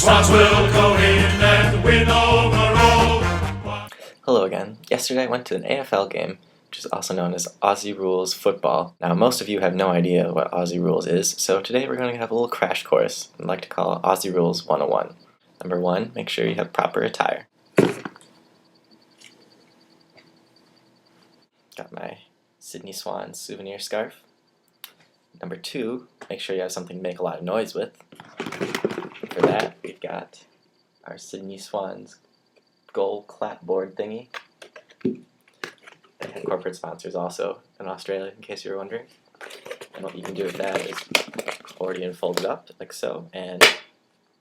Swans will go in and win overall. Hello again. Yesterday I went to an AFL game, which is also known as Aussie Rules football. Now most of you have no idea what Aussie Rules is, so today we're going to have a little crash course I'd like to call Aussie Rules 101. Number 1, make sure you have proper attire. Got my Sydney Swans souvenir scarf. Number 2, make sure you have something to make a lot of noise with. For that, we've got our Sydney Swans goal clapboard thingy. They have corporate sponsors also in Australia, in case you were wondering. And what you can do with that is accordion folded up, like so, and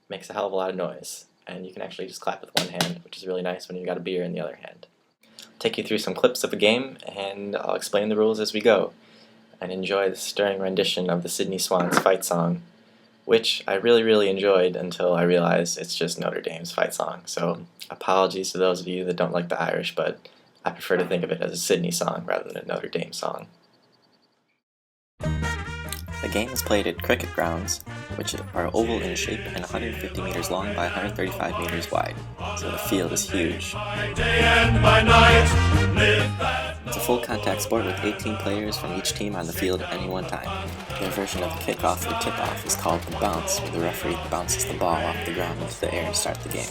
makes a hell of a lot of noise. And you can actually just clap with one hand, which is really nice when you've got a beer in the other hand. I'll take you through some clips of the game, and I'll explain the rules as we go. And enjoy the stirring rendition of the Sydney Swans fight song, which I really enjoyed until I realized it's just Notre Dame's fight song. So apologies to those of you that don't like the Irish, but I prefer to think of it as a Sydney song rather than a Notre Dame song. The game is played at cricket grounds, which are oval in shape and 150 meters long by 135 meters wide, so the field is huge. It's a full contact sport with 18 players from each team on the field at any one time. Their version of the kickoff or tip-off is called the bounce, where the referee bounces the ball off the ground into the air to start the game.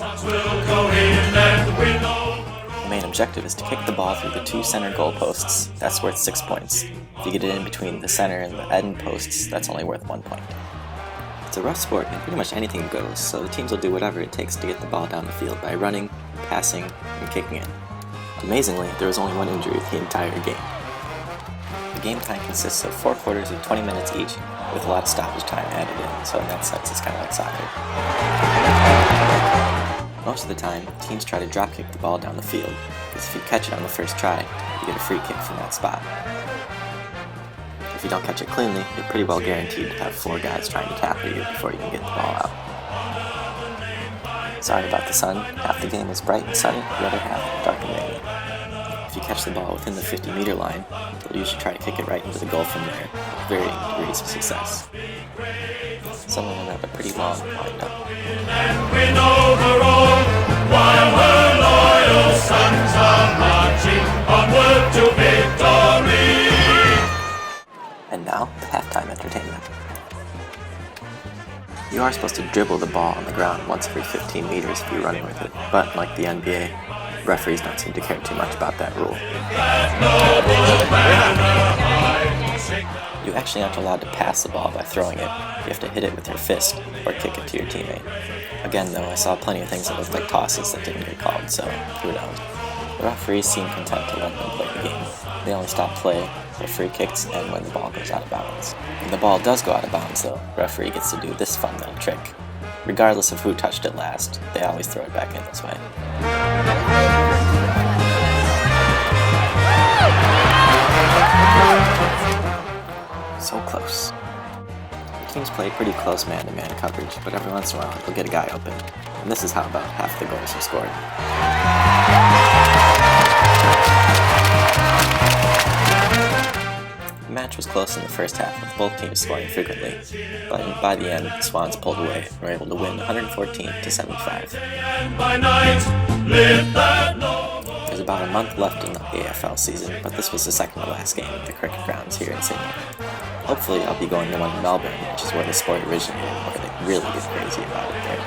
The main objective is to kick the ball through the 2 center goal posts. That's worth 6 points. If you get it in between the center and the end posts, that's only worth 1 point. It's a rough sport and pretty much anything goes, so the teams will do whatever it takes to get the ball down the field by running, passing, and kicking it. Amazingly, there was only 1 injury the entire game. The game time consists of 4 quarters of 20 minutes each, with a lot of stoppage time added in, so in that sense it's kind of like soccer. Most of the time, teams try to drop kick the ball down the field, because if you catch it on the first try, you get a free kick from that spot. If you don't catch it cleanly, you're pretty well guaranteed to have 4 guys trying to tackle you before you can get the ball out. Sorry about the sun, half the game is bright and sunny, the other half dark and rainy. If you catch the ball within the 50-meter line, you'll usually try to kick it right into the goal from there, with varying degrees of success. Some of them have a pretty long wind-up. And now, the halftime entertainment. You are supposed to dribble the ball on the ground once every 15 meters if you're running with it, but like the NBA, referees don't seem to care too much about that rule. You actually aren't allowed to pass the ball by throwing it. You have to hit it with your fist or kick it to your teammate. Again though, I saw plenty of things that looked like tosses that didn't get called, so who knows. The referees seem content to let them play the game. They only stop play for free kicks and when the ball goes out of bounds. When the ball does go out of bounds though, the referee gets to do this fun little trick. Regardless of who touched it last, they always throw it back in this way. So close. The teams play pretty close man-to-man coverage, but every once in a while they'll get a guy open, and this is how about half the goals are scored. The match was close in the first half, with both teams scoring frequently, but by the end, the Swans pulled away and were able to win 114-75. There's about a month left in the AFL season, but this was the second to last game at the cricket grounds here in Sydney. Hopefully I'll be going to one in Melbourne, which is where the sport originated, where they really get crazy about it there.